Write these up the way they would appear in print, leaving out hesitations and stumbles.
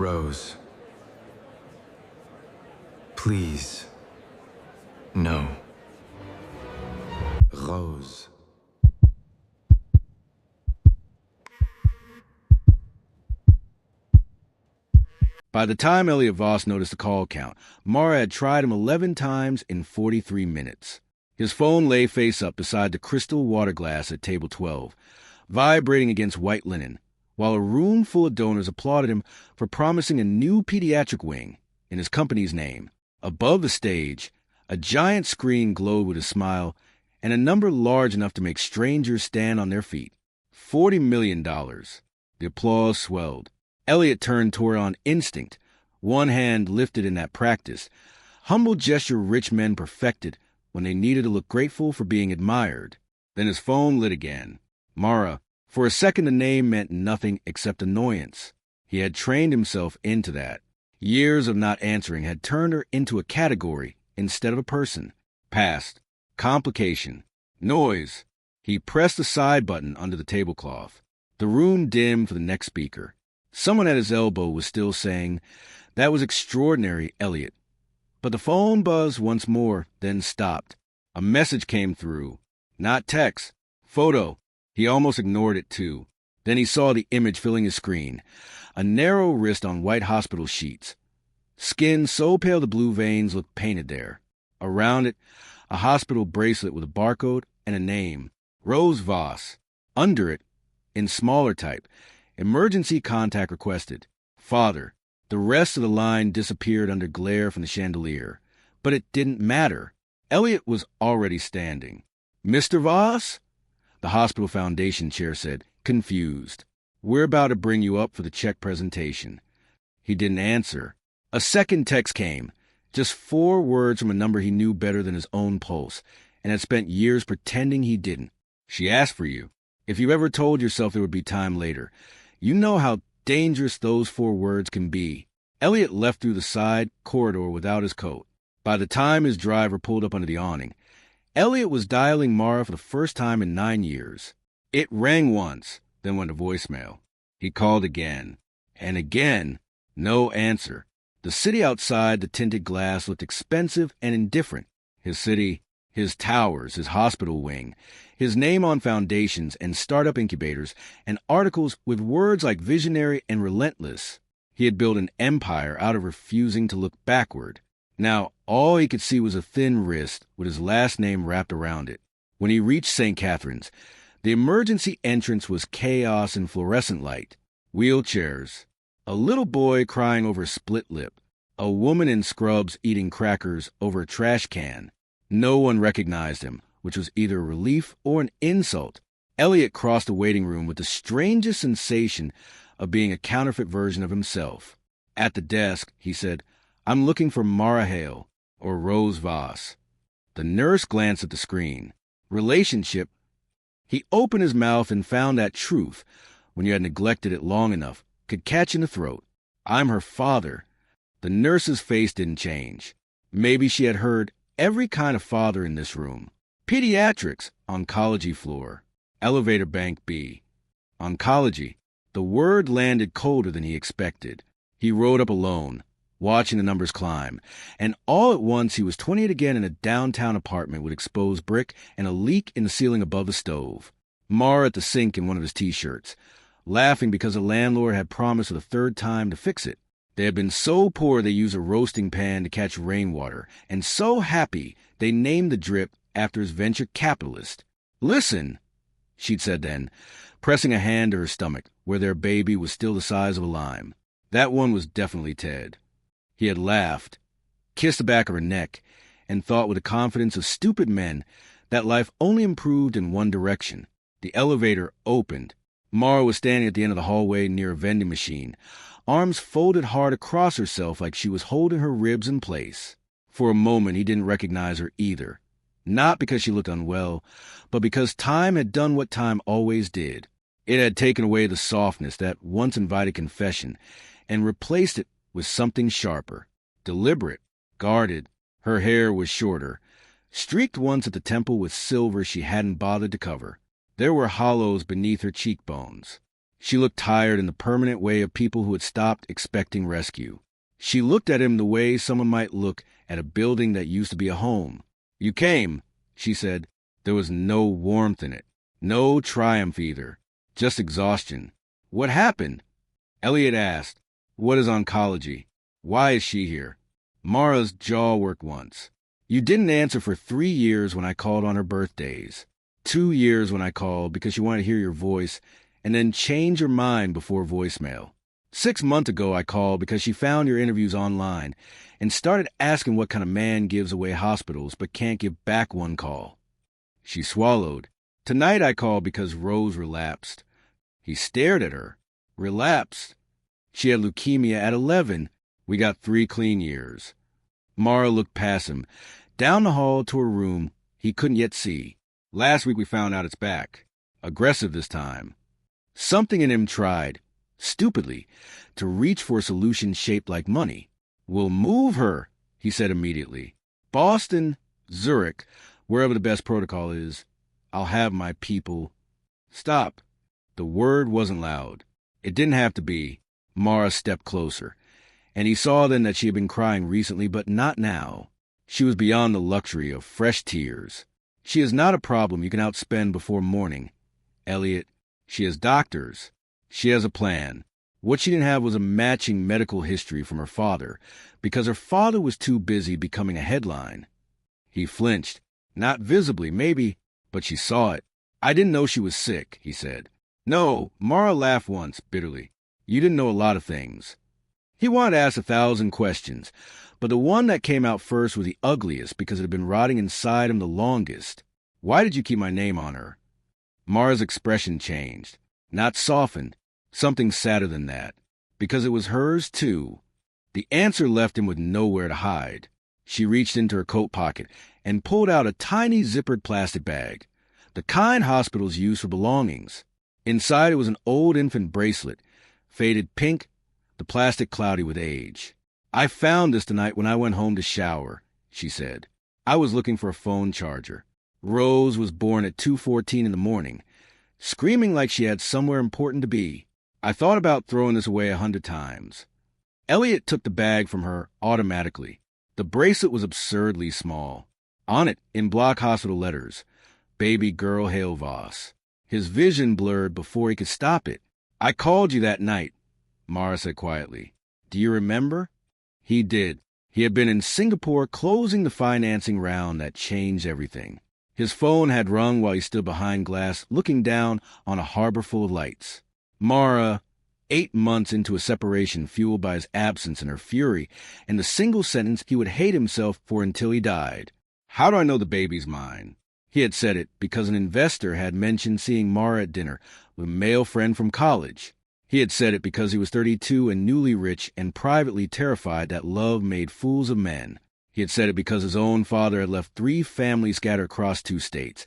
Rose. Please. No. Rose. By the time Elliot Voss noticed the call count, Mara had tried him 11 times in 43 minutes. His phone lay face up beside the crystal water glass at table 12, vibrating against white linen, while a room full of donors applauded him for promising a new pediatric wing in his company's name. Above the stage, a giant screen glowed with a smile and a number large enough to make strangers stand on their feet. $40 million. The applause swelled. Elliot turned toward on instinct, one hand lifted in that practice, humble gesture rich men perfected when they needed to look grateful for being admired. Then his phone lit again. Mara. For a second the name meant nothing except annoyance. He had trained himself into that. Years of not answering had turned her into a category instead of a person. Past. Complication. Noise. He pressed the side button under the tablecloth. The room dimmed for the next speaker. Someone at his elbow was still saying, "That was extraordinary, Elliot." But the phone buzzed once more, then stopped. A message came through. Not text. Photo. He almost ignored it, too. Then he saw the image filling his screen. A narrow wrist on white hospital sheets. Skin so pale the blue veins looked painted there. Around it, a hospital bracelet with a barcode and a name. Rose Voss. Under it, in smaller type, emergency contact requested. Father. The rest of the line disappeared under glare from the chandelier. But it didn't matter. Elliot was already standing. Mr. Voss? The hospital foundation chair said, confused. We're about to bring you up for the check presentation. He didn't answer. A second text came. Just 4 words from a number he knew better than his own pulse, and had spent years pretending he didn't. She asked for you. If you ever told yourself there would be time later, you know how dangerous those 4 words can be. Elliot left through the side corridor without his coat. By the time his driver pulled up under the awning, Elliot was dialing Mara for the first time in 9 years. It rang once, then went to voicemail. He called again. And again. No answer. The city outside the tinted glass looked expensive and indifferent. His city, his towers, his hospital wing, his name on foundations and startup incubators, and articles with words like visionary and relentless. He had built an empire out of refusing to look backward. Now, all he could see was a thin wrist with his last name wrapped around it. When he reached St. Catherine's, the emergency entrance was chaos and fluorescent light. Wheelchairs. A little boy crying over a split lip. A woman in scrubs eating crackers over a trash can. No one recognized him, which was either a relief or an insult. Elliot crossed the waiting room with the strangest sensation of being a counterfeit version of himself. At the desk, he said, "I'm looking for Mara Hale, or Rose Voss." The nurse glanced at the screen. Relationship. He opened his mouth and found that truth, when you had neglected it long enough, could catch in the throat. "I'm her father." The nurse's face didn't change. Maybe she had heard every kind of father in this room. Pediatrics, oncology floor. Elevator bank B. Oncology. The word landed colder than he expected. He rode up alone, watching the numbers climb, and all at once he was 28 again in a downtown apartment with exposed brick and a leak in the ceiling above the stove. Mara at the sink in one of his T-shirts, laughing because the landlord had promised for the 3rd time to fix it. They had been so poor they used a roasting pan to catch rainwater, and so happy they named the drip after his venture capitalist. "Listen," she'd said then, pressing a hand to her stomach, where their baby was still the size of a lime. That one was definitely Ted. He had laughed, kissed the back of her neck, and thought with the confidence of stupid men that life only improved in one direction. The elevator opened. Mara was standing at the end of the hallway near a vending machine, arms folded hard across herself like she was holding her ribs in place. For a moment he didn't recognize her either. Not because she looked unwell, but because time had done what time always did. It had taken away the softness that once invited confession and replaced it with something sharper, deliberate, guarded. Her hair was shorter, streaked once at the temple with silver she hadn't bothered to cover. There were hollows beneath her cheekbones. She looked tired in the permanent way of people who had stopped expecting rescue. She looked at him the way someone might look at a building that used to be a home. "You came," she said. There was no warmth in it, no triumph either, just exhaustion. "What happened?" Elliot asked. "What is oncology? Why is she here?" Mara's jaw worked once. "You didn't answer for 3 years when I called on her birthdays. 2 years when I called because you wanted to hear your voice, and then change your mind before voicemail. 6 months ago I called because she found your interviews online and started asking what kind of man gives away hospitals but can't give back one call." She swallowed. "Tonight I called because Rose relapsed." He stared at her. "Relapsed? She had leukemia at 11. We got 3 clean years." Mara looked past him, down the hall to her room he couldn't yet see. "Last week we found out it's back. Aggressive this time." Something in him tried, stupidly, to reach for a solution shaped like money. "We'll move her," he said immediately. "Boston, Zurich, wherever the best protocol is. I'll have my people." "Stop." The word wasn't loud. It didn't have to be. Mara stepped closer, and he saw then that she had been crying recently, but not now. She was beyond the luxury of fresh tears. "She is not a problem you can outspend before morning, Elliot. She has doctors. She has a plan. What she didn't have was a matching medical history from her father, because her father was too busy becoming a headline." He flinched. Not visibly, maybe, but she saw it. "I didn't know she was sick," he said. "No," Mara laughed once, bitterly. "You didn't know a lot of things." He wanted to ask 1,000 questions, but the one that came out first was the ugliest because it had been rotting inside him the longest. "Why did you keep my name on her?" Mara's expression changed. Not softened, something sadder than that. Because it was hers, too. The answer left him with nowhere to hide. She reached into her coat pocket and pulled out a tiny zippered plastic bag, the kind hospitals use for belongings. Inside it was an old infant bracelet, faded pink, the plastic cloudy with age. "I found this tonight when I went home to shower," she said. "I was looking for a phone charger. Rose was born at 2:14 in the morning, screaming like she had somewhere important to be. I thought about throwing this away 100 times. Elliot took the bag from her automatically. The bracelet was absurdly small. On it, in block hospital letters, "Baby girl Hale Voss." His vision blurred before he could stop it. "I called you that night," Mara said quietly. "Do you remember?" He did. He had been in Singapore closing the financing round that changed everything. His phone had rung while he stood behind glass, looking down on a harbor full of lights. Mara, 8 months into a separation fueled by his absence and her fury, and the single sentence he would hate himself for until he died. "How do I know the baby's mine?" He had said it because an investor had mentioned seeing Mara at dinner with a male friend from college. He had said it because he was 32 and newly rich and privately terrified that love made fools of men. He had said it because his own father had left 3 families scattered across 2 states.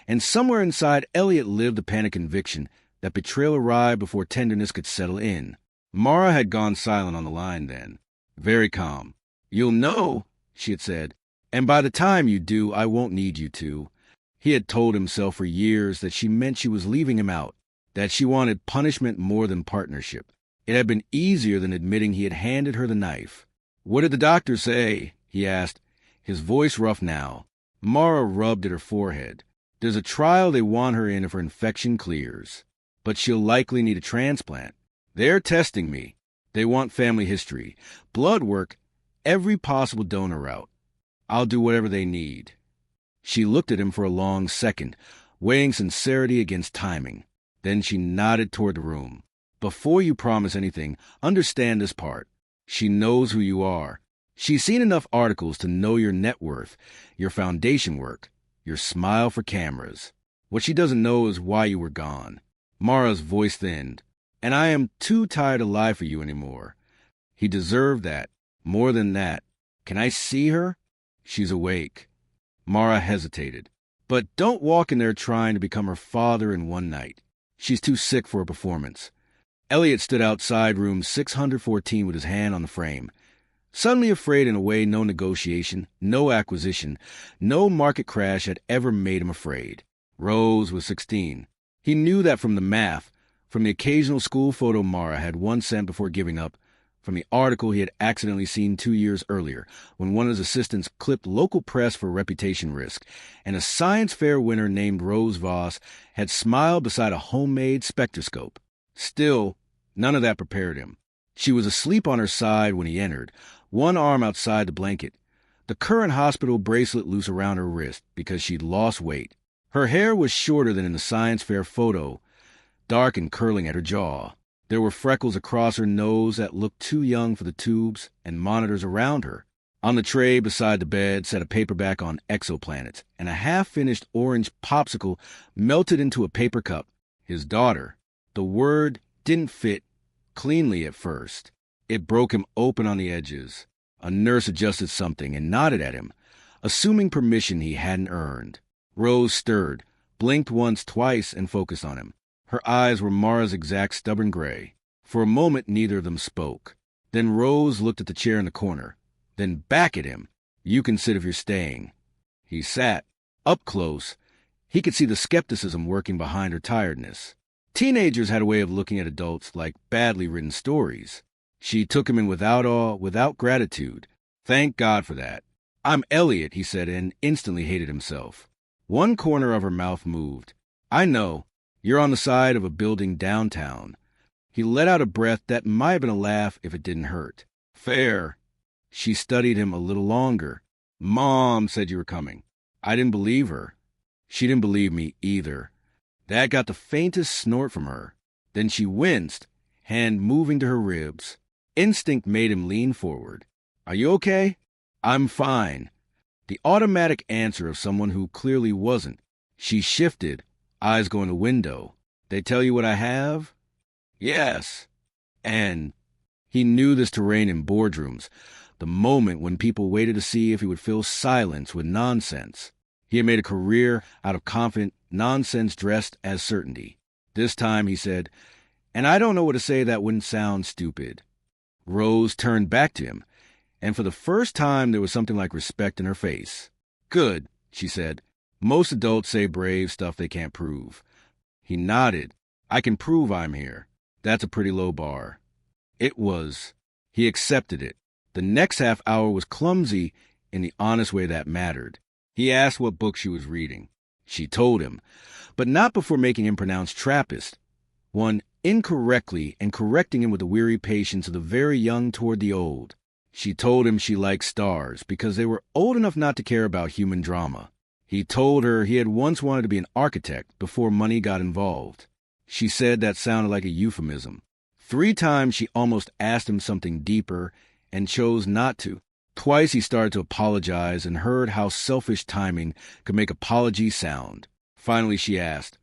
And somewhere inside, Elliot lived a panic conviction that betrayal arrived before tenderness could settle in. Mara had gone silent on the line then, very calm. "You'll know," she had said, "and by the time you do, I won't need you to." He had told himself for years that she meant she was leaving him out, that she wanted punishment more than partnership. It had been easier than admitting he had handed her the knife. "What did the doctor say?" he asked, his voice rough now. Mara rubbed at her forehead. "There's a trial they want her in if her infection clears. But she'll likely need a transplant. They're testing me. They want family history, blood work, every possible donor route. I'll do whatever they need." She looked at him for a long second, weighing sincerity against timing. Then she nodded toward the room. "Before you promise anything, understand this part. She knows who you are. She's seen enough articles to know your net worth, your foundation work, your smile for cameras. What she doesn't know is why you were gone." Mara's voice thinned. "And I am too tired to lie for you anymore." He deserved that. More than that. "Can I see her?" "She's awake." Mara hesitated. "But don't walk in there trying to become her father in one night. She's too sick for a performance." Elliot stood outside room 614 with his hand on the frame, suddenly afraid in a way no negotiation, no acquisition, no market crash had ever made him afraid. Rose was 16. He knew that from the math, From the occasional school photo Mara had once sent before giving up, from the article he had accidentally seen 2 years earlier when one of his assistants clipped local press for reputation risk, and a science fair winner named Rose Voss had smiled beside a homemade spectroscope. Still, none of that prepared him. She was asleep on her side when he entered, one arm outside the blanket, the current hospital bracelet loose around her wrist because she'd lost weight. Her hair was shorter than in the science fair photo, dark and curling at her jaw. There were freckles across her nose that looked too young for the tubes and monitors around her. On the tray beside the bed sat a paperback on exoplanets and a half-finished orange popsicle melted into a paper cup. His daughter. The word didn't fit cleanly at first. It broke him open on the edges. A nurse adjusted something and nodded at him, assuming permission he hadn't earned. Rose stirred, blinked once, twice, and focused on him. Her eyes were Mara's exact stubborn gray. For a moment, neither of them spoke. Then Rose looked at the chair in the corner, then back at him. "You can sit if you're staying." He sat. Up close, he could see the skepticism working behind her tiredness. Teenagers had a way of looking at adults like badly written stories. She took him in without awe, without gratitude. Thank God for that. "I'm Elliot," he said, and instantly hated himself. One corner of her mouth moved. "I know. You're on the side of a building downtown." He let out a breath that might have been a laugh if it didn't hurt. "Fair." She studied him a little longer. "Mom said you were coming." I didn't believe her. She didn't believe me either. That got the faintest snort from her. Then she winced, hand moving to her ribs. Instinct made him lean forward. "Are you okay?" "I'm fine." The automatic answer of someone who clearly wasn't. She shifted, eyes going to the window. "They tell you what I have?" "Yes." And he knew this terrain in boardrooms, the moment when people waited to see if he would fill silence with nonsense. He had made a career out of confident nonsense dressed as certainty. This time he said, "And I don't know what to say that wouldn't sound stupid." Rose turned back to him, and for the first time there was something like respect in her face. "Good," she said. "Most adults say brave stuff they can't prove." He nodded. "I can prove I'm here. That's a pretty low bar." It was. He accepted it. The next half hour was clumsy in the honest way that mattered. He asked what book she was reading. She told him, but not before making him pronounce Trappist, one incorrectly and correcting him with the weary patience of the very young toward the old. She told him she liked stars because they were old enough not to care about human drama. He told her he had once wanted to be an architect before money got involved. She said that sounded like a euphemism. 3 times she almost asked him something deeper and chose not to. Twice he started to apologize and heard how selfish timing could make apology sound. Finally she asked,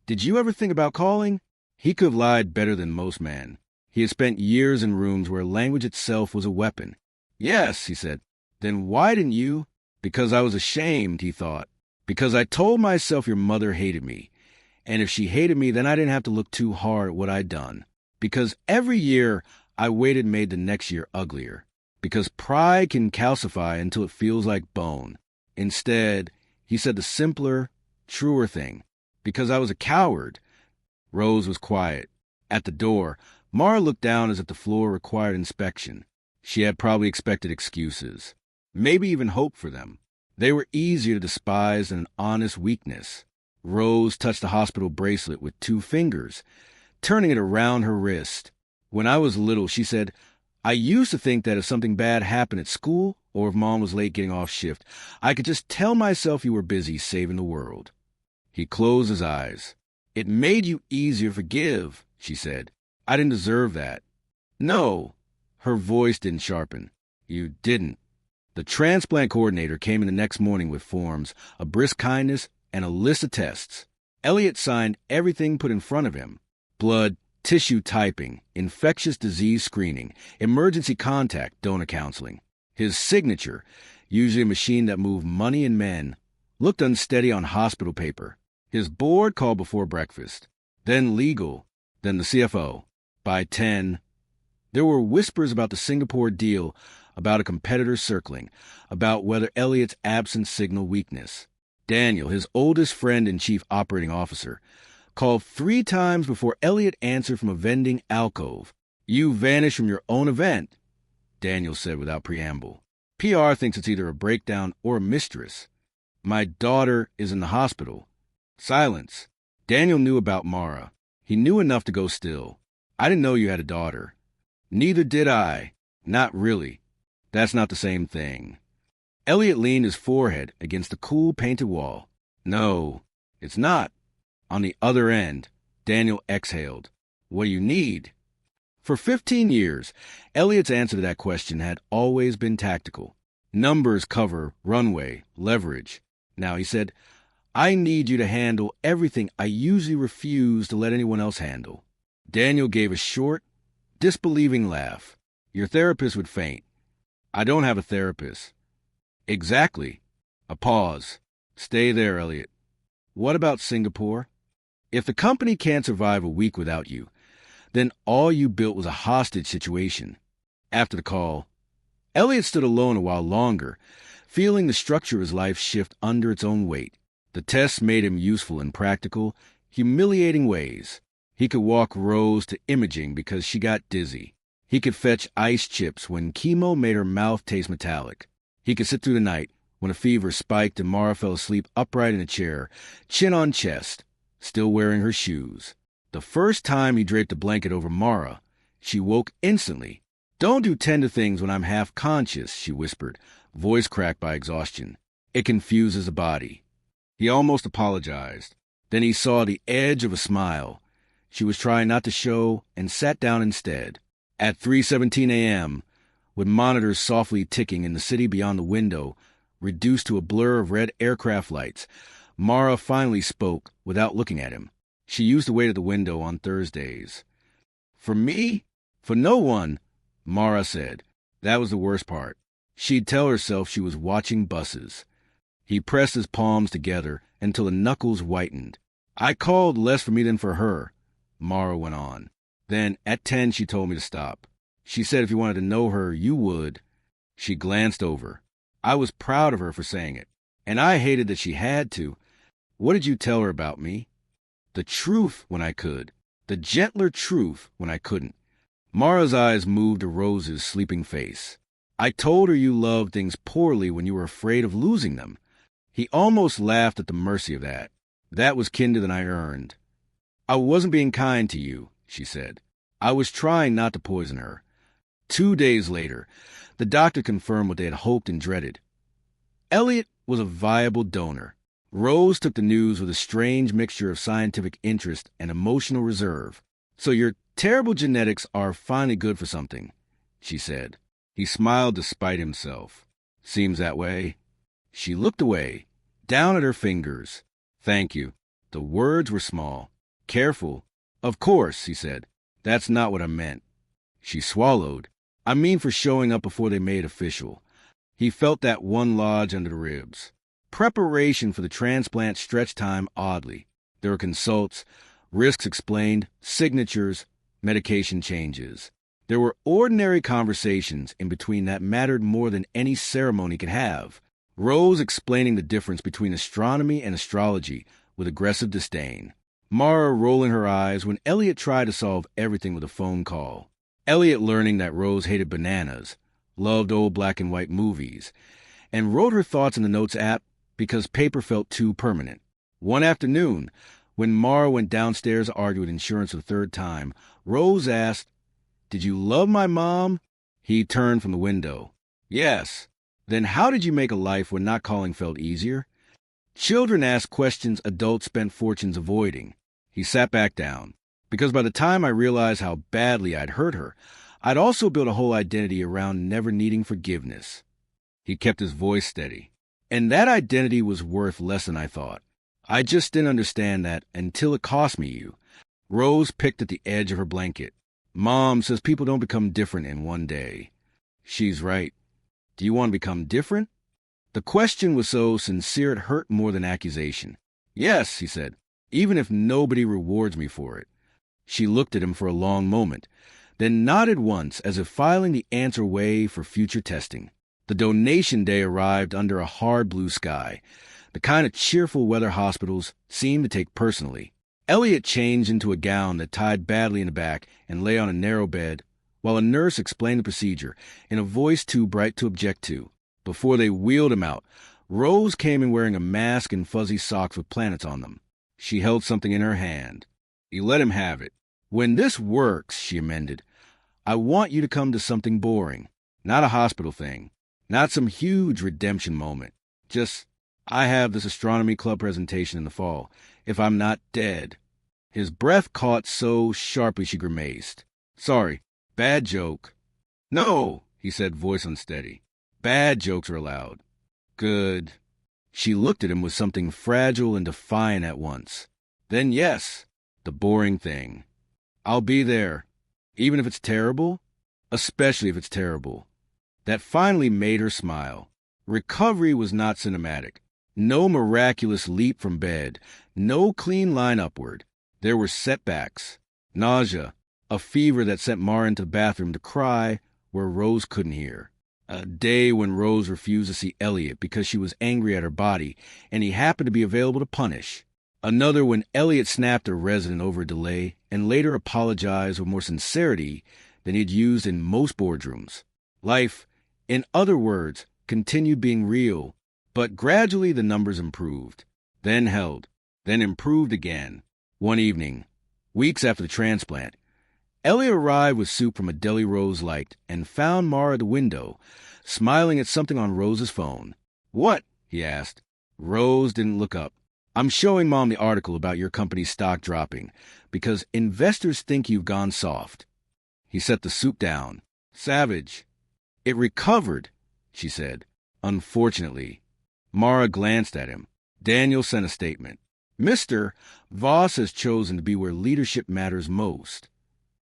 "Did you ever think about calling?" He could have lied better than most men. He had spent years in rooms where language itself was a weapon. "Yes," he said. "Then why didn't you?" "Because I was ashamed," he thought. "Because I told myself your mother hated me. And if she hated me, then I didn't have to look too hard at what I'd done. Because every year I waited made the next year uglier. Because pride can calcify until it feels like bone." Instead, he said the simpler, truer thing. "Because I was a coward." Rose was quiet. At the door, Mara looked down as if the floor required inspection. She had probably expected excuses. Maybe even hoped for them. They were easier to despise than an honest weakness. Rose touched the hospital bracelet with 2 fingers, turning it around her wrist. "When I was little," she said, "I used to think that if something bad happened at school, or if Mom was late getting off shift, I could just tell myself you were busy saving the world." He closed his eyes. "It made you easier to forgive," she said. "I didn't deserve that." "No." Her voice didn't sharpen. "You didn't." The transplant coordinator came in the next morning with forms, a brisk kindness, and a list of tests. Elliot signed everything put in front of him. Blood, tissue typing, infectious disease screening, emergency contact, donor counseling. His signature, usually a machine that moved money and men, looked unsteady on hospital paper. His board called before breakfast. Then legal. Then the CFO. By 10. There were whispers about the Singapore deal, about a competitor circling, about whether Elliot's absence signaled weakness. Daniel, his oldest friend and chief operating officer, Called 3 times before Elliot answered from a vending alcove. You vanished from your own event, Daniel said without preamble. PR thinks it's either a breakdown or a mistress. My daughter is in the hospital. Silence. Daniel knew about Mara. He knew enough to go still. I didn't know you had a daughter. Neither did I. Not really. That's not the same thing. Elliot leaned his forehead against the cool painted wall. No, it's not. On the other end, Daniel exhaled. What do you need? For 15 years, Elliot's answer to that question had always been tactical. Numbers cover, runway, leverage. Now he said, I need you to handle everything I usually refuse to let anyone else handle. Daniel gave a short, disbelieving laugh. Your therapist would faint. I don't have a therapist. Exactly. A pause. Stay there, Elliot. What about Singapore? If the company can't survive a week without you, then all you built was a hostage situation. After the call, Elliot stood alone a while longer, feeling the structure of his life shift under its own weight. The tests made him useful in practical, humiliating ways. He could walk Rose to imaging because she got dizzy. He could fetch ice chips when chemo made her mouth taste metallic. He could sit through the night when a fever spiked and Mara fell asleep upright in a chair, chin on chest, still wearing her shoes. The first time he draped a blanket over Mara, she woke instantly. Don't do tender things when I'm half conscious, she whispered, voice cracked by exhaustion. It confuses the body. He almost apologized. Then he saw the edge of a smile. She was trying not to show and sat down instead. At 3:17 a.m., with monitors softly ticking in the city beyond the window, reduced to a blur of red aircraft lights, Mara finally spoke without looking at him. She used to wait at the window on Thursdays. For me? For no one, Mara said. That was the worst part. She'd tell herself she was watching buses. He pressed his palms together until the knuckles whitened. I called less for me than for her, Mara went on. Then, at 10, she told me to stop. She said if you wanted to know her, you would. She glanced over. I was proud of her for saying it, and I hated that she had to. What did you tell her about me? The truth when I could. The gentler truth when I couldn't. Mara's eyes moved to Rose's sleeping face. I told her you loved things poorly when you were afraid of losing them. He almost laughed at the mercy of that. That was kinder than I earned. I wasn't being kind to you, she said. I was trying not to poison her. 2 days later, the doctor confirmed what they had hoped and dreaded. Elliot was a viable donor. Rose took the news with a strange mixture of scientific interest and emotional reserve. So your terrible genetics are finally good for something, she said. He smiled despite himself. Seems that way. She looked away, down at her fingers. Thank you. The words were small. Careful. Of course, he said. That's not what I meant. She swallowed. I mean for showing up before they made official. He felt that one lodge under the ribs. Preparation for the transplant stretched time oddly. There were consults, risks explained, signatures, medication changes. There were ordinary conversations in between that mattered more than any ceremony could have. Rose explaining the difference between astronomy and astrology with aggressive disdain. Mara rolling her eyes when Elliot tried to solve everything with a phone call. Elliot learning that Rose hated bananas, loved old black and white movies, and wrote her thoughts in the Notes app because paper felt too permanent. One afternoon, when Mara went downstairs to argue with insurance for the 3rd time, Rose asked, Did you love my mom? He turned from the window. Yes. Then how did you make a life when not calling felt easier? Children asked questions adults spent fortunes avoiding. He sat back down. Because by the time I realized how badly I'd hurt her, I'd also built a whole identity around never needing forgiveness. He kept his voice steady. And that identity was worth less than I thought. I just didn't understand that until it cost me you. Rose picked at the edge of her blanket. Mom says people don't become different in one day. She's right. Do you want to become different? The question was so sincere it hurt more than accusation. Yes, he said, even if nobody rewards me for it. She looked at him for a long moment, then nodded once as if filing the answer away for future testing. The donation day arrived under a hard blue sky, the kind of cheerful weather hospitals seemed to take personally. Elliot changed into a gown that tied badly in the back and lay on a narrow bed, while a nurse explained the procedure in a voice too bright to object to. Before they wheeled him out, Rose came in wearing a mask and fuzzy socks with planets on them. She held something in her hand. You let him have it. When this works, she amended, I want you to come to something boring. Not a hospital thing. Not some huge redemption moment. Just, I have this astronomy club presentation in the fall. If I'm not dead. His breath caught so sharply she grimaced. Sorry, bad joke. No, he said, voice unsteady. Bad jokes are allowed. Good. She looked at him with something fragile and defiant at once. Then yes, the boring thing. I'll be there. Even if it's terrible? Especially if it's terrible. That finally made her smile. Recovery was not cinematic. No miraculous leap from bed. No clean line upward. There were setbacks. Nausea. A fever that sent Mara into the bathroom to cry where Rose couldn't hear. A day when Rose refused to see Elliot because she was angry at her body, and he happened to be available to punish. Another when Elliot snapped a resident over a delay and later apologized with more sincerity than he'd used in most boardrooms. Life, in other words, continued being real, but gradually the numbers improved, then held, then improved again. One evening, weeks after the transplant, Elliot arrived with soup from a deli Rose liked and found Mara at the window, smiling at something on Rose's phone. What? He asked. Rose didn't look up. I'm showing Mom the article about your company's stock dropping because investors think you've gone soft. He set the soup down. Savage. It recovered, she said. Unfortunately. Mara glanced at him. Daniel sent a statement. Mr. Voss has chosen to be where leadership matters most.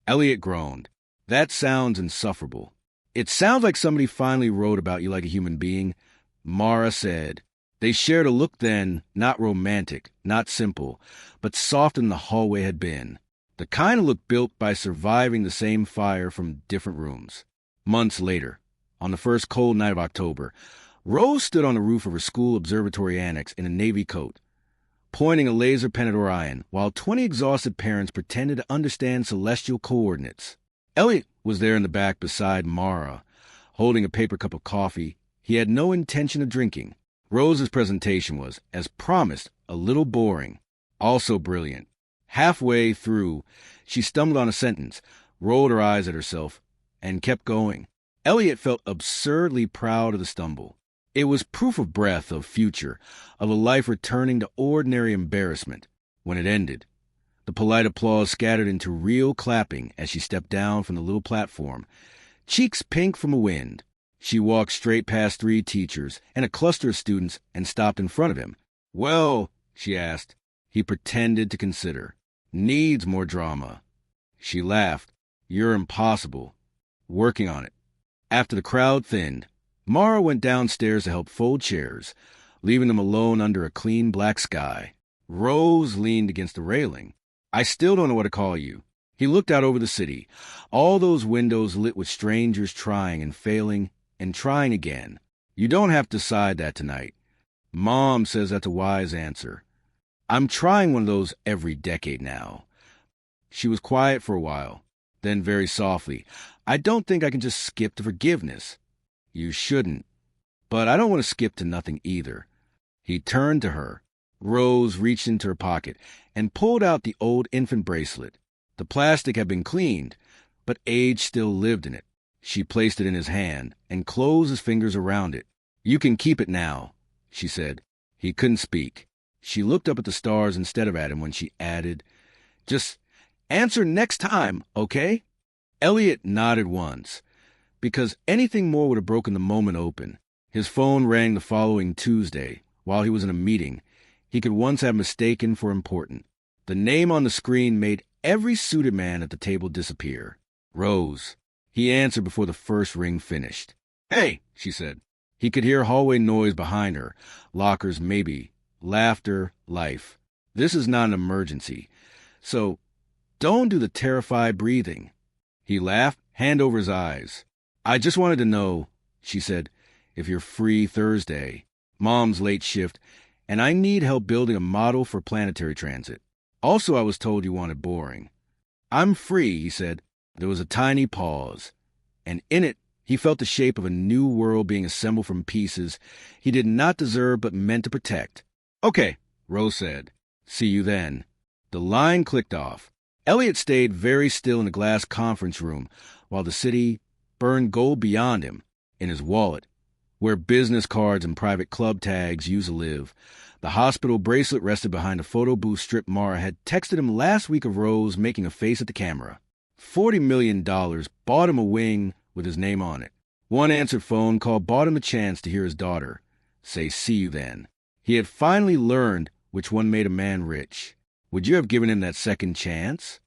Elliot groaned. That sounds insufferable. It sounds like somebody finally wrote about you like a human being. Mara said. They shared a look then, not romantic, not simple, but soft than the hallway had been. The kind of look built by surviving the same fire from different rooms. Months later, on the first cold night of October, Rose stood on the roof of her school observatory annex in a navy coat, pointing a laser pen at Orion, while 20 exhausted parents pretended to understand celestial coordinates. Elliot was there in the back beside Mara, holding a paper cup of coffee he had no intention of drinking. Rose's presentation was, as promised, a little boring, also brilliant. Halfway through, she stumbled on a sentence, rolled her eyes at herself, and kept going. Elliot felt absurdly proud of the stumble. It was proof of breath, of future, of a life returning to ordinary embarrassment. When it ended, the polite applause scattered into real clapping as she stepped down from the little platform, cheeks pink from a wind. She walked straight past 3 teachers and a cluster of students and stopped in front of him. Well, she asked. He pretended to consider. Needs more drama. She laughed. You're impossible. Working on it. After the crowd thinned, Mara went downstairs to help fold chairs, leaving them alone under a clean black sky. Rose leaned against the railing. I still don't know what to call you. He looked out over the city, all those windows lit with strangers trying and failing and trying again. You don't have to decide that tonight. Mom says that's a wise answer. I'm trying one of those every decade now. She was quiet for a while, then very softly. I don't think I can just skip to forgiveness. You shouldn't. But I don't want to skip to nothing either. He turned to her. Rose reached into her pocket and pulled out the old infant bracelet. The plastic had been cleaned, but age still lived in it. She placed it in his hand and closed his fingers around it. You can keep it now, she said. He couldn't speak. She looked up at the stars instead of at him when she added, just answer next time, okay? Elliot nodded once, because anything more would have broken the moment open. His phone rang the following Tuesday while he was in a meeting he could once have mistaken for important. The name on the screen made every suited man at the table disappear. Rose. He answered before the first ring finished. Hey, she said. He could hear hallway noise behind her. Lockers, maybe. Laughter, life. This is not an emergency. So, don't do the terrified breathing. He laughed, hand over his eyes. I just wanted to know, she said, if you're free Thursday. Mom's late shift, and I need help building a model for planetary transit. Also, I was told you wanted boring. I'm free, he said. There was a tiny pause, and in it, he felt the shape of a new world being assembled from pieces he did not deserve but meant to protect. Okay, Rose said. See you then. The line clicked off. Elliot stayed very still in the glass conference room while the city burned gold beyond him, in his wallet, where business cards and private club tags used to live. The hospital bracelet rested behind a photo booth strip Mara had texted him last week of Rose making a face at the camera. $40 million bought him a wing with his name on it. One answered phone call bought him a chance to hear his daughter say, see you then. He had finally learned which one made a man rich. Would you have given him that second chance?